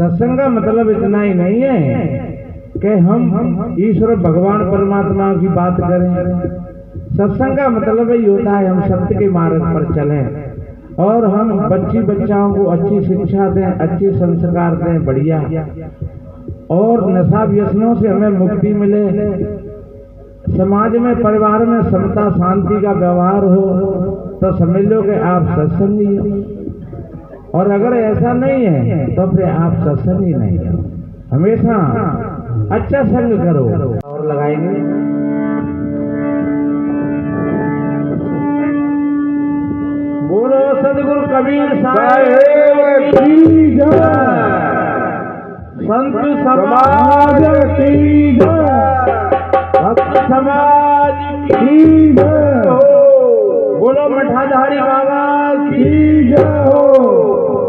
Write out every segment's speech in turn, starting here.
सत्संग का मतलब इतना ही नहीं है कि हम ईश्वर भगवान परमात्मा की बात करें। सत्संग का मतलब ही होता है हम सत्य के मार्ग पर चलें और हम बच्चाओं को अच्छी शिक्षा दें, अच्छे संस्कार दें, बढ़िया, और नशा व्यसनों से हमें मुक्ति मिले, समाज में परिवार में समता शांति का व्यवहार हो, तो समझ लो कि आप सत्संगी हो। और अगर ऐसा नहीं है तो फिर आप सत्संगी नहीं हो। हमेशा अच्छा संग करो। और लगाएंगे बोलो सदगुरु कबीर साहेब की जय, संत समाज की जय, भक्त समाज की जय हो, बोलो मठाधारी बाबा की जय हो।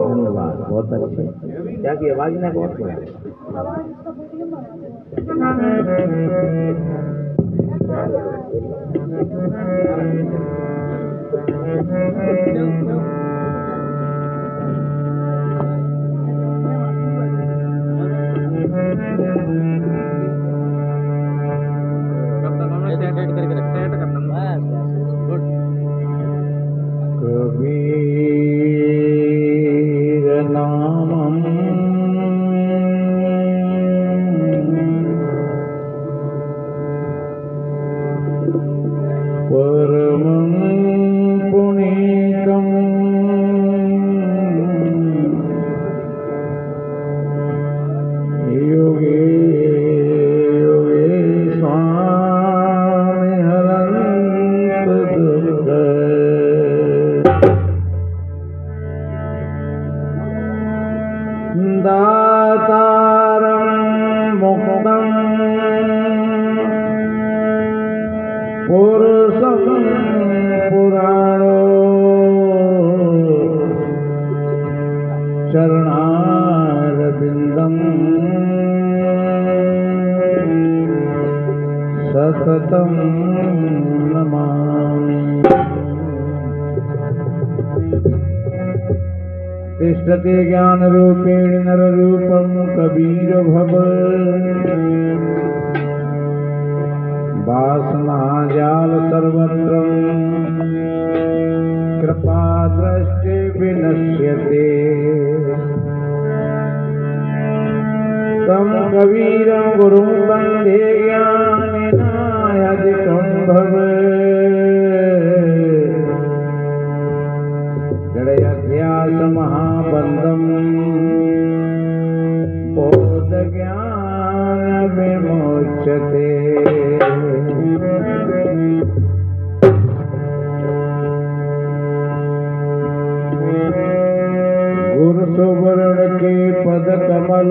धन्यवाद, बहुत अच्छे। क्या की आवाज ना बहुत कबीर नामम परमं पुनीतम योगे योगे स्वामी हरंत दुर्ग दातारं मुक्तं पुरुषं पुराणो चरणारविन्दं सततं नमामि। तिष्ठति ज्ञान रूपेण नर रूपं कबीर भव, वासना जाल सर्वत्र कृपा दृष्टि विनश्यते। तम कबीरं गुरुं वन्दे ज्ञानिनायदिकं भव, जडयध्यास महाबन्धं बोध ज्ञान विमोच्यते। गुरु सुवर्ण के पद कमल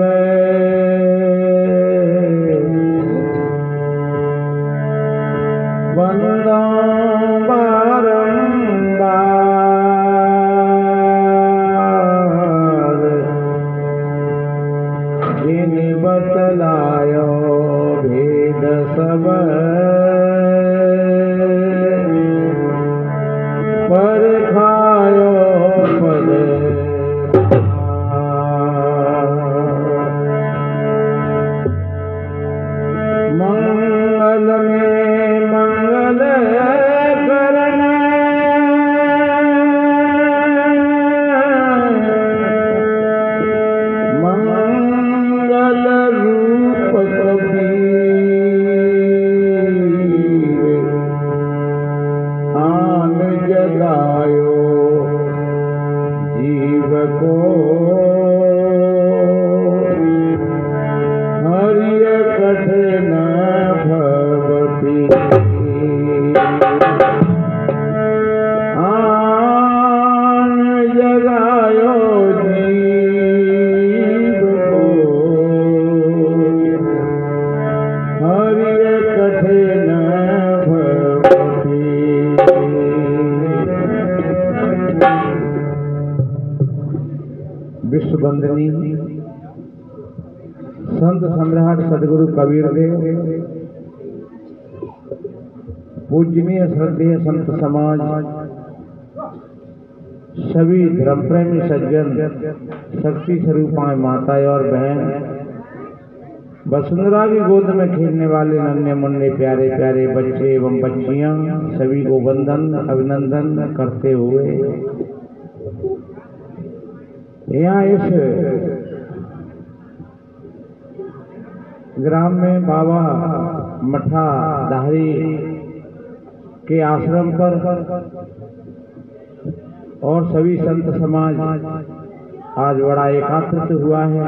वंदो बारंबार, जिन बतलायो भेद सब पर खायो पद मंगल में मंगल करना, मंगल रूप कबीर आन जगायो जीव को, हरिय कठिन भवति आन जगायो जीव को, हरिय कठिन भवति। विश्ववंदनी संत सम्राट सदगुरु कबीर देव, पूजनीय श्रद्धेय संत समाज, सभी धर्म प्रेमी सज्जन, शक्ति स्वरूपाएं माताएं और बहन, वसुंधरा की गोद में खेलने वाले नन्हे मुन्ने प्यारे प्यारे बच्चे एवं बच्चियां, सभी को वंदन अभिनंदन करते हुए यहाँ इस ग्राम में बाबा मठा धारी के आश्रम पर और सभी संत समाज आज बड़ा एकत्रित हुआ है।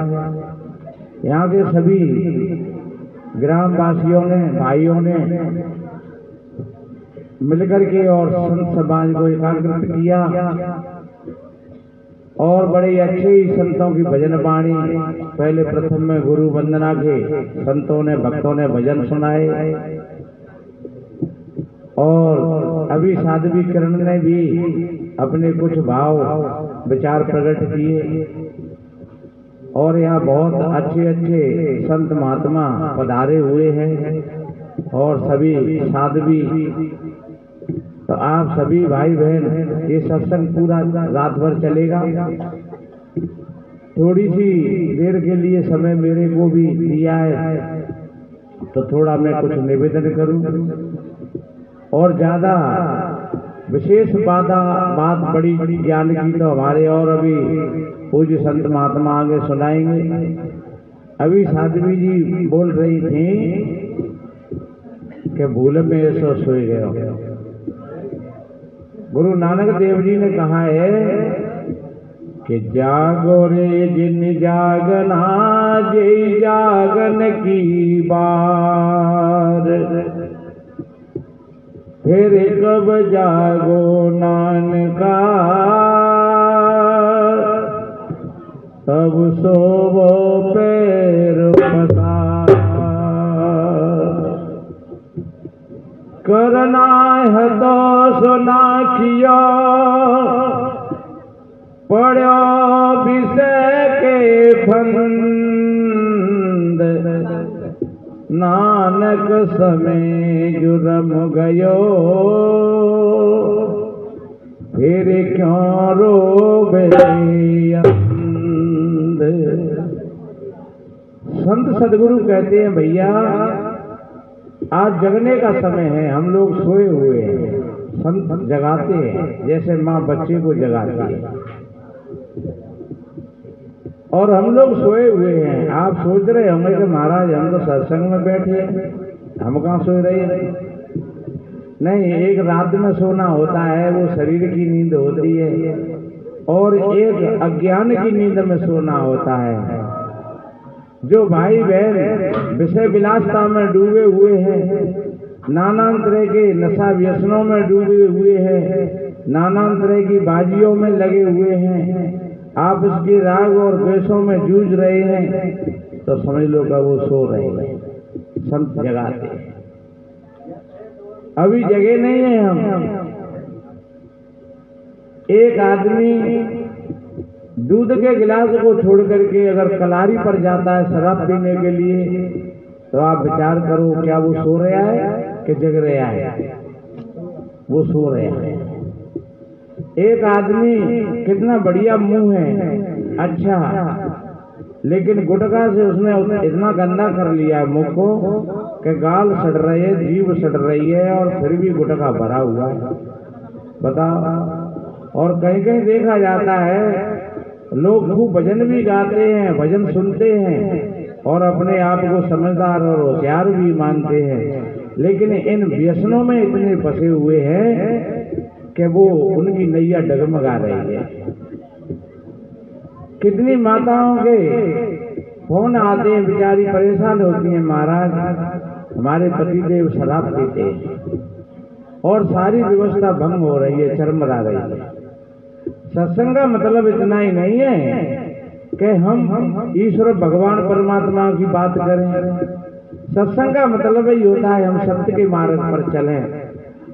यहाँ के सभी ग्रामवासियों ने, भाइयों ने मिलकर के और संत समाज को एकाग्रित किया और बड़े अच्छे संतों की भजन वाणी, पहले प्रथम में गुरु वंदना के संतों ने, भक्तों ने भजन सुनाए और अभी साध्वी किरण ने भी अपने कुछ भाव विचार प्रकट किए और यहाँ बहुत अच्छे अच्छे संत महात्मा पधारे हुए हैं और सभी साध्वी। तो आप सभी भाई बहन, ये सत्संग पूरा रात भर चलेगा। थोड़ी सी देर के लिए समय मेरे को भी दिया है तो थोड़ा मैं कुछ निवेदन करूं और ज्यादा विशेष बात बड़ी ज्ञान की तो हमारे और अभी पूज्य संत महात्मा आगे सुनाएंगे। अभी साध्वी जी बोल रही थी कि भूल में ऐसा सोए गए। गुरु नानक देव जी ने कहा है कि जागो रे जिन जागना जय जागन की बार, फिर कब जागो नानका तब सोवो पैर पसार। करना है तो सुना किया पढ़ो विषय के फंद, नानक समय जुर्म गयो फिर क्यों रोवे अंध। संत सदगुरु कहते हैं भैया आज जगने का समय है, हम लोग सोए हुए हैं। संत जगाते हैं जैसे माँ बच्चे को जगाती है और हम लोग सोए हुए हैं। आप सोच रहे होंगे कि महाराज हम तो सत्संग में बैठे हैं, हम कहाँ सो रहे हैं। नहीं, एक रात में सोना होता है, वो शरीर की नींद होती है और एक अज्ञान की नींद में सोना होता है। जो भाई बहन विषय विलासता में डूबे हुए हैं, नाना तरह के नशा व्यसनों में डूबे हुए हैं, नाना तरह की बाजियों में लगे हुए हैं, आप इसके राग और द्वेषों में जूझ रहे हैं, तो समझ लो कि वो सो रहे हैं। संत जगाते हैं, अभी जगे नहीं है हम। एक आदमी दूध के गिलास को छोड़ करके अगर कलारी पर जाता है शराब पीने के लिए, तो आप विचार करो क्या वो सो रहा है कि जग रहा है? वो सो रहा है। एक आदमी कितना बढ़िया मुंह है, अच्छा, लेकिन गुटखा से उसने इतना गंदा कर लिया है मुंह को कि गाल सड़ रही है, जीभ सड़ रही है और फिर भी गुटखा भरा हुआ है। बताओ। और कहीं कहीं देखा जाता है लोग खूब भजन भी गाते हैं, भजन सुनते हैं और अपने आप को समझदार और होशियार भी मानते हैं, लेकिन इन व्यसनों में इतने फंसे हुए हैं कि वो उनकी नैया डगमगा रही है। कितनी माताओं के फोन आते हैं, बेचारी परेशान होती हैं, महाराज हमारे पतिदेव शराब पीते हैं और सारी व्यवस्था भंग हो रही है, चरमरा रही है। सत्संग का मतलब इतना ही नहीं है कि हम ईश्वर भगवान परमात्मा की बात करें। सत्संग का मतलब ही होता है हम सत्य के मार्ग पर चलें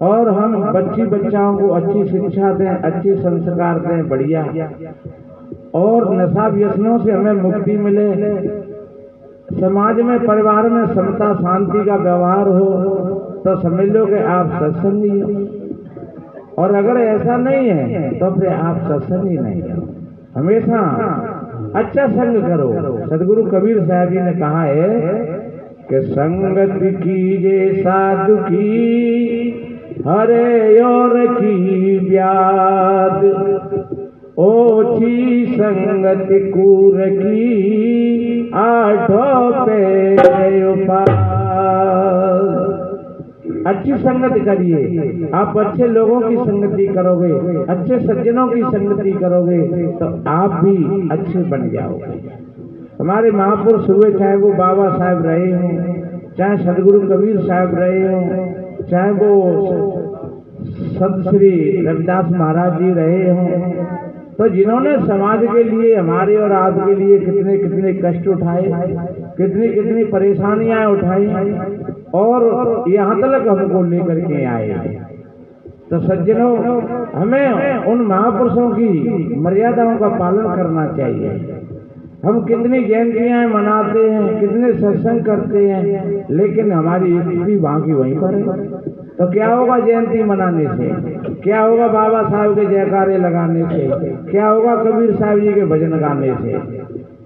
और हम बच्चाओं को अच्छी शिक्षा दें, अच्छे संस्कार दें, बढ़िया, और नशा व्यसनों से हमें मुक्ति मिले, समाज में परिवार में समता शांति का व्यवहार हो, तो समझ लो कि आप सत्संगी हो। और अगर ऐसा नहीं है तो फिर आप सत्संग ही नहीं करो। हमेशा अच्छा संग करो। सदगुरु कबीर साहब जी ने कहा है कि संगत कीजे साधु की, हरे और की ब्याद, ओछी संगत कूर की, आठों पे उपाद। अच्छी संगत करिए। आप अच्छे लोगों की संगति करोगे, अच्छे सज्जनों की संगति करोगे तो आप भी अच्छे बन जाओगे। हमारे महापुरुष हुए, चाहे वो बाबा साहब रहे हों, चाहे सदगुरु कबीर साहब रहे हों, चाहे वो संत श्री रविदास महाराज जी रहे हों, तो जिन्होंने समाज के लिए, हमारे और आपके लिए कितने कितने कष्ट उठाए, कितनी कितनी परेशानियां उठाई और यहाँ तक हमको लेकर के आए। तो सज्जनों, हमें उन महापुरुषों की मर्यादाओं का पालन करना चाहिए। हम कितनी जयंतियां मनाते हैं, कितने सत्संग करते हैं, लेकिन हमारी स्थिति वहां की वहीं पर है। तो क्या होगा जयंती मनाने से? क्या होगा बाबा साहब के जयकारे लगाने से? क्या होगा कबीर साहब जी के भजन गाने से?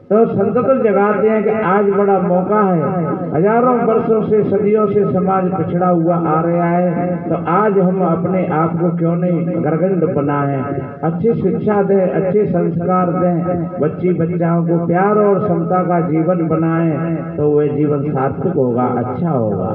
तो संत तो जगाते हैं कि आज बड़ा मौका है, हजारों वर्षों से, सदियों से समाज पिछड़ा हुआ आ रहा है, तो आज हम अपने आप को क्यों नहीं गरगंड बनाएं, अच्छी शिक्षा दें, अच्छे संस्कार दें, बच्ची बच्चाओं को प्यार और समता का जीवन बनाएं, तो वह जीवन सार्थक होगा, अच्छा होगा।